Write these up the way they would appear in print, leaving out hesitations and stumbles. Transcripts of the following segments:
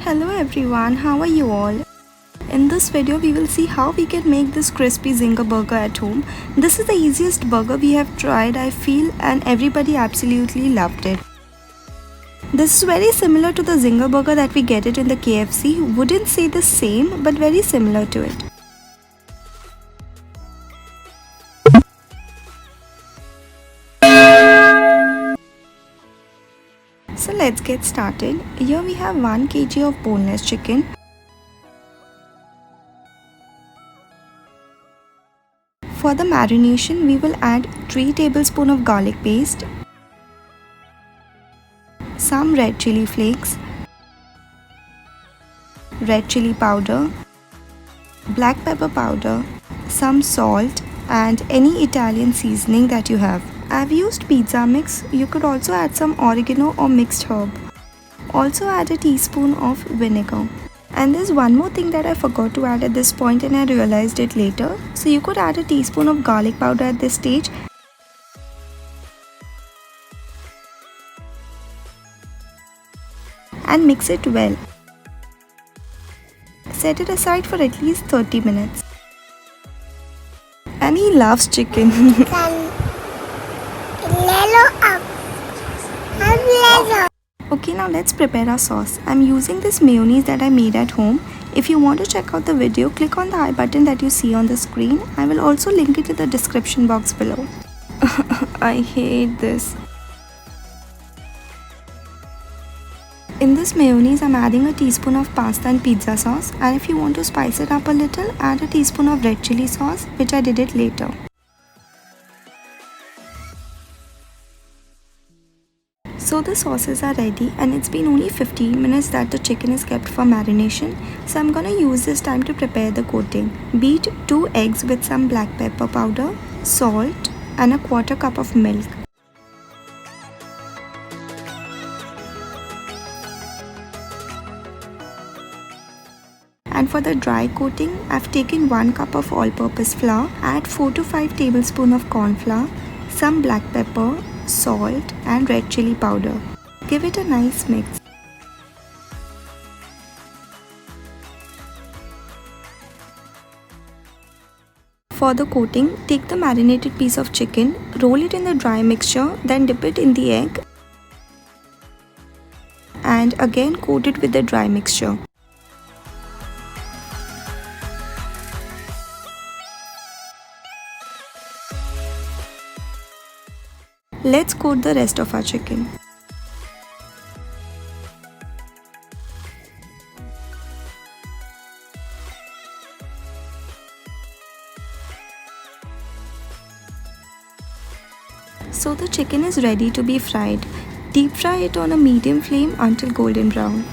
Hello everyone, how are you all? In this video we will see how we can make this crispy zinger burger at home. This is the easiest burger we have tried, I feel, and everybody absolutely loved it. This is very similar to the zinger burger that we get it in the KFC. Wouldn't say the same, but very similar to it. So let's get started. Here we have 1 kg of boneless chicken. For the marination, we will add 3 tablespoons of garlic paste, some red chili flakes, red chili powder, black pepper powder, some salt, and any Italian seasoning that you have. I've used pizza mix. You could also add some oregano or mixed herb. Also add a teaspoon of vinegar. And there's one more thing that I forgot to add at this point and I realized it later. So you could add a teaspoon of garlic powder at this stage. And mix it well. Set it aside for at least 30 minutes. And he loves chicken. Okay, now let's prepare our sauce. I'm using this mayonnaise that I made at home. If you want to check out the video, click on the I button that you see on the screen. I will also link it in the description box below. I hate this. In this mayonnaise, I'm adding a teaspoon of pasta and pizza sauce, and if you want to spice it up a little, add a teaspoon of red chili sauce, which I did it later. So the sauces are ready and it's been only 15 minutes that the chicken is kept for marination. So I'm gonna use this time to prepare the coating. Beat 2 eggs with some black pepper powder, salt, and a 1/4 cup of milk. And for the dry coating, I've taken 1 cup of all-purpose flour, add 4 to 5 tablespoons of corn flour, some black pepper, salt, and red chili powder. Give it a nice mix. For the coating, take the marinated piece of chicken, roll it in the dry mixture, then dip it in the egg, and again coat it with the dry mixture. Let's coat the rest of our chicken. So the chicken is ready to be fried. Deep fry it on a medium flame until golden brown.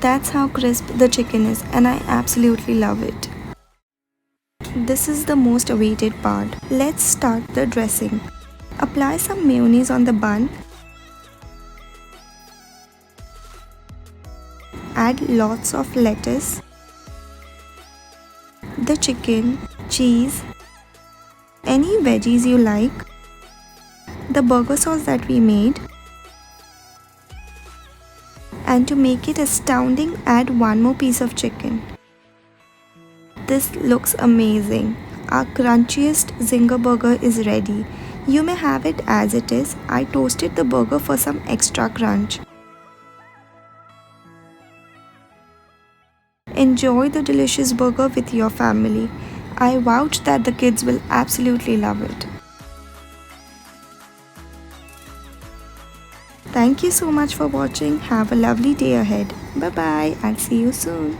That's how crisp the chicken is, and I absolutely love it. This is the most awaited part. Let's start the dressing. Apply some mayonnaise on the bun. Add lots of lettuce, the chicken, cheese, any veggies you like, the burger sauce that we made. And to make it astounding, add 1 more piece of chicken. This looks amazing. Our crunchiest zinger burger is ready. You may have it as it is. I toasted the burger for some extra crunch. Enjoy the delicious burger with your family. I vouch that the kids will absolutely love it. Thank you so much for watching. Have a lovely day ahead. Bye bye. I'll see you soon.